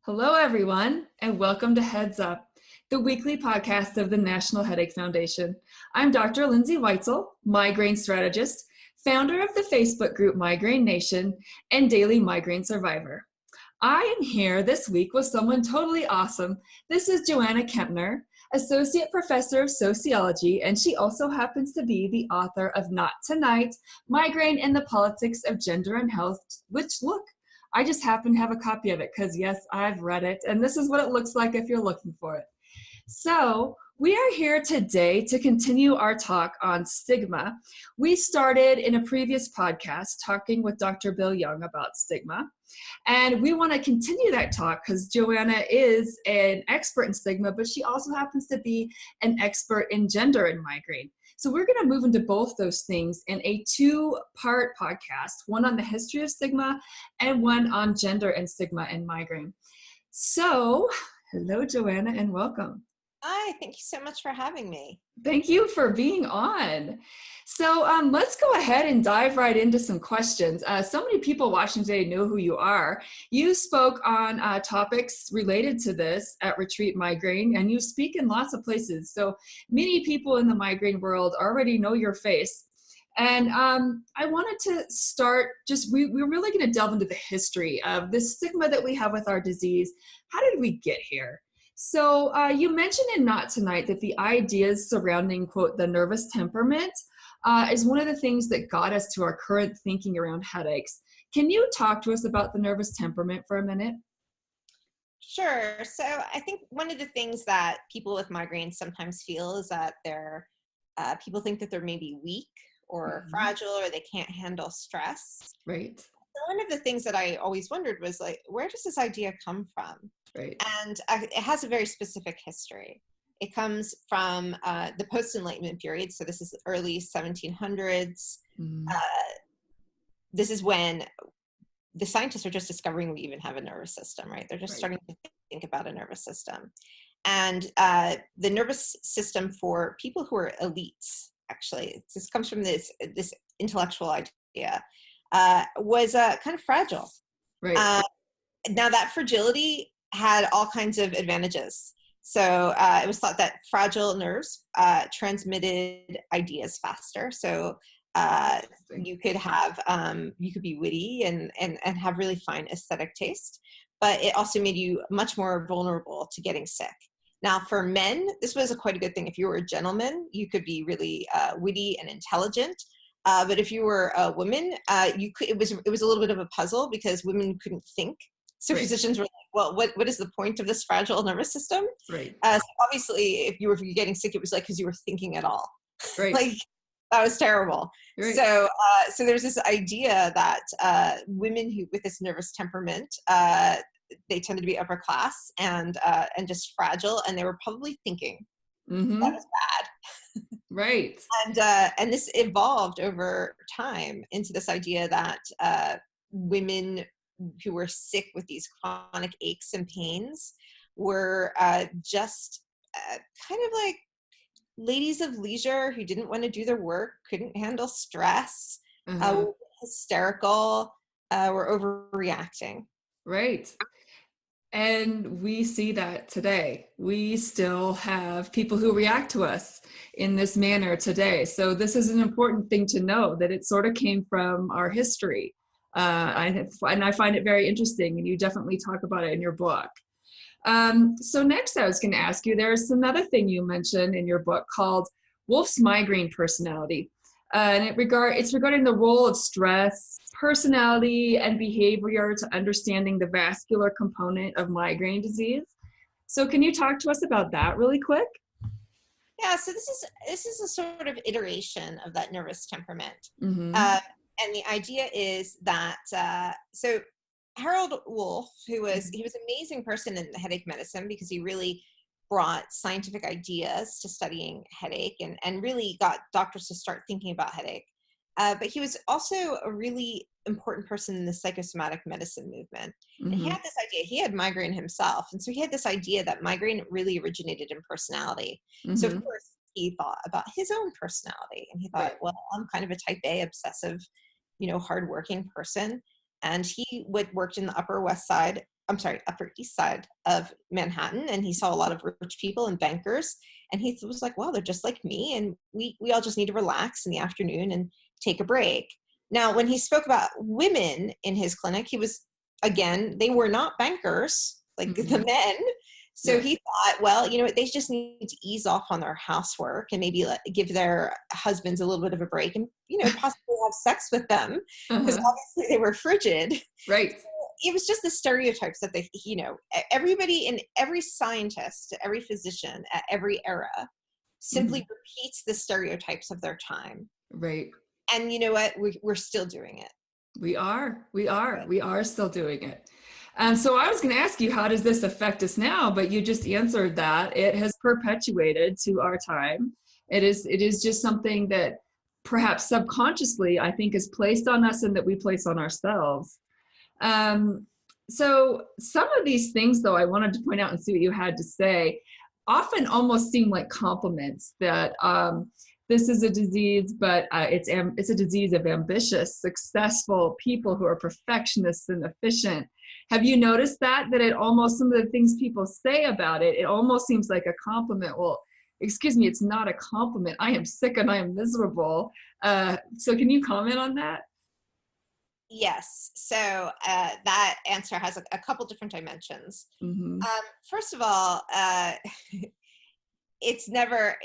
Hello, everyone, and welcome to Heads Up, the weekly podcast of the National Headache Foundation. I'm Dr. Lindsay Weitzel, migraine strategist, founder of the Facebook group Migraine Nation, and daily migraine survivor. I am here this week with someone totally awesome. This is Joanna Kempner, associate professor of sociology, and she also happens to be the author of Not Tonight, Migraine and the Politics of Gender and Health, which, look, I just happen to have a copy of it because, yes, I've read it, and this is what it looks like if you're looking for it. So we are here today to continue our talk on stigma. We started in a previous podcast talking with Dr. Bill Young about stigma, and we want to continue that talk because Joanna is an expert in stigma, but she also happens to be an expert in gender and migraine. So we're going to move into both those things in a two-part podcast, one on the history of stigma and one on gender and stigma and migraine. So, hello, Joanna, and welcome. Hi, thank you so much for having me. Thank you for being on. So let's go ahead and dive right into some questions. So many people watching today know who you are. You spoke on topics related to this at Retreat Migraine, and you speak in lots of places. So many people in the migraine world already know your face. And I wanted to start we're really going to delve into the history of the stigma that we have with our disease. How did we get here? So you mentioned in Not Tonight that the ideas surrounding, quote, the nervous temperament is one of the things that got us to our current thinking around headaches. Can you talk to us about the nervous temperament for a minute? Sure. So I think one of the things that people with migraines sometimes feel is that people think that they're maybe weak or fragile, or they can't handle stress. Right. So one of the things that I always wondered was, like, where does this idea come from? Right. And it has a very specific history. It comes from the post-Enlightenment period. So this is the early 1700s. This is when the scientists are just discovering we even have a nervous system, right? They're just starting to think about a nervous system. And the nervous system for people who are elites, actually, this comes from this intellectual idea, was kind of fragile. Right. Now that fragility had all kinds of advantages. So it was thought that fragile nerves transmitted ideas faster. So you could be witty and have really fine aesthetic taste, but it also made you much more vulnerable to getting sick. Now for men, this was quite a good thing. If you were a gentleman, you could be really witty and intelligent. But if you were a woman, it was a little bit of a puzzle because women couldn't think. So physicians were like, well, what is the point of this fragile nervous system? Right. So obviously, if you were getting sick, it was like because you were thinking at all. Right. Like, that was terrible. Right. So there's this idea that women with this nervous temperament, they tended to be upper class and just fragile, and they were probably thinking. That was bad. Right. And this evolved over time into this idea that women who were sick with these chronic aches and pains were just kind of like ladies of leisure who didn't want to do their work, couldn't handle stress, were hysterical, were overreacting. Right. And we see that today. We still have people who react to us in this manner today. So this is an important thing to know, that it sort of came from our history. And I find it very interesting, and you definitely talk about it in your book. So next I was going to ask you, there's another thing you mentioned in your book called Wolf's Migraine Personality. And it's regarding the role of stress, personality, and behavior to understanding the vascular component of migraine disease. So can you talk to us about that really quick? Yeah, so this is a sort of iteration of that nervous temperament. And the idea is that, so Harold Wolff, he was an amazing person in headache medicine because he really brought scientific ideas to studying headache and really got doctors to start thinking about headache. But he was also a really important person in the psychosomatic medicine movement. And he had this idea, he had migraine himself. And so he had this idea that migraine really originated in personality. So of course, he thought about his own personality. And he thought, well, I'm kind of a type A, obsessive, hardworking person. And he worked in the Upper West Side Upper East Side of Manhattan, and he saw a lot of rich people and bankers, and he was like, well, they're just like me, and we all just need to relax in the afternoon and take a break. Now, when he spoke about women in his clinic, he was, again, they were not bankers like the men. So he thought, well, they just need to ease off on their housework and maybe give their husbands a little bit of a break and, possibly have sex with them, because obviously they were frigid. Right. So it was just the stereotypes that everybody, and every scientist, every physician at every era simply repeats the stereotypes of their time. Right. And you know what? We're still doing it. We are still doing it. And so I was going to ask you, how does this affect us now? But you just answered that. It has perpetuated to our time. It is just something that perhaps subconsciously, I think, is placed on us and that we place on ourselves. So some of these things, though, I wanted to point out and see what you had to say, often almost seem like compliments, that this is a disease, but it's a disease of ambitious, successful people who are perfectionists and efficient. Have you noticed that it almost, some of the things people say about it, it almost seems like a compliment? Well, excuse me, it's not a compliment. I am sick and I am miserable. So can you comment on that? Yes. So that answer has a couple different dimensions. First of all, it's never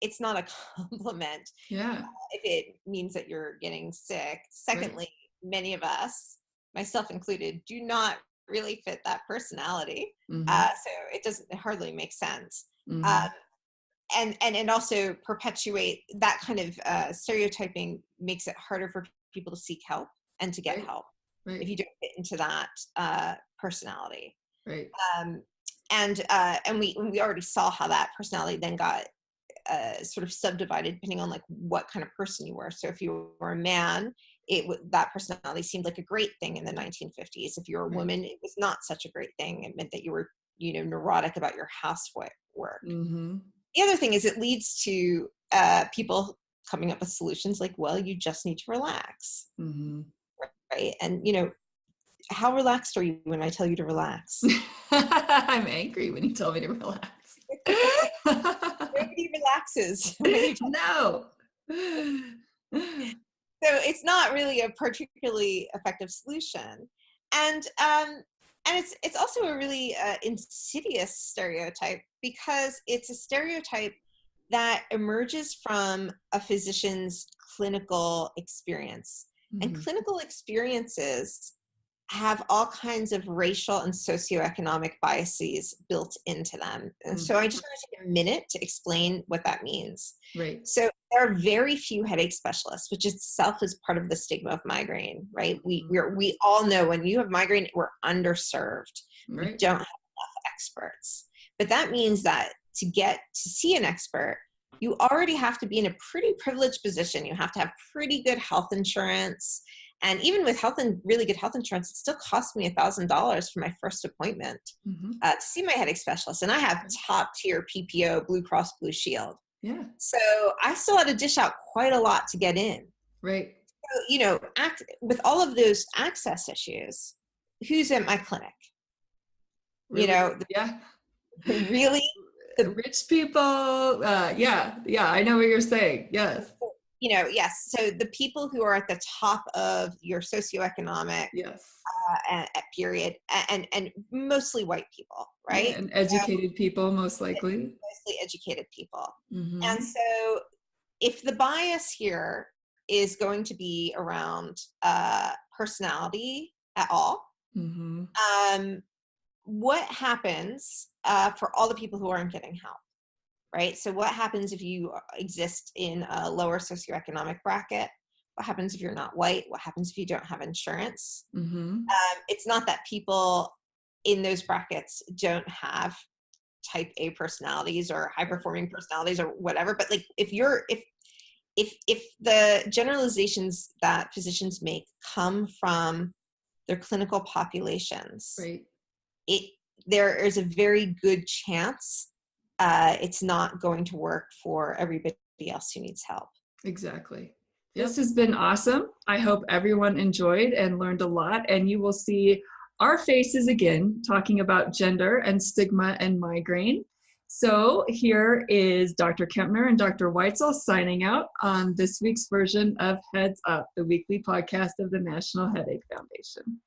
it's not a compliment. Yeah. If it means that you're getting sick. Secondly, many of us, myself included, do not really fit that personality. So it hardly make sense. And also perpetuate that kind of stereotyping makes it harder for people to seek help and to get help if you don't fit into that personality. Right. And we already saw how that personality then got sort of subdivided depending on like what kind of person you were. So if you were a man, that personality seemed like a great thing in the 1950s. If you were a woman, it was not such a great thing. It meant that you were, neurotic about your housework. The other thing is it leads to people coming up with solutions like, well, you just need to relax. Right. And, how relaxed are you when I tell you to relax? I'm angry when you tell me to relax. Nobody relaxes. No. So it's not really a particularly effective solution. And it's also a really insidious stereotype, because it's a stereotype that emerges from a physician's clinical experience. And clinical experiences have all kinds of racial and socioeconomic biases built into them. And so I just want to take a minute to explain what that means. Right. So there are very few headache specialists, which itself is part of the stigma of migraine, right? We all know when you have migraine, we're underserved. We don't have enough experts. But that means that to get to see an expert, you already have to be in a pretty privileged position. You have to have pretty good health insurance. And even with really good health insurance, it still cost me $1,000 for my first appointment to see my headache specialist. And I have top tier PPO, Blue Cross Blue Shield. Yeah. So I still had to dish out quite a lot to get in. Right. So, with all of those access issues, who's at my clinic? Really? Really? The rich people. Yeah, I know what you're saying. Yes. Yes. So the people who are at the top of your socioeconomic period, and mostly white people, right? And educated people, most likely. Mostly educated people. And so if the bias here is going to be around personality at all, what happens for all the people who aren't getting help? Right? So what happens if you exist in a lower socioeconomic bracket? What happens if you're not white? What happens if you don't have insurance? It's not that people in those brackets don't have type A personalities or high performing personalities or whatever, but like if the generalizations that physicians make come from their clinical populations, there is a very good chance it's not going to work for everybody else who needs help. Exactly. This has been awesome. I hope everyone enjoyed and learned a lot, and you will see our faces again, talking about gender and stigma and migraine. So here is Dr. Kempner and Dr. Weitzel signing out on this week's version of Heads Up, the weekly podcast of the National Headache Foundation.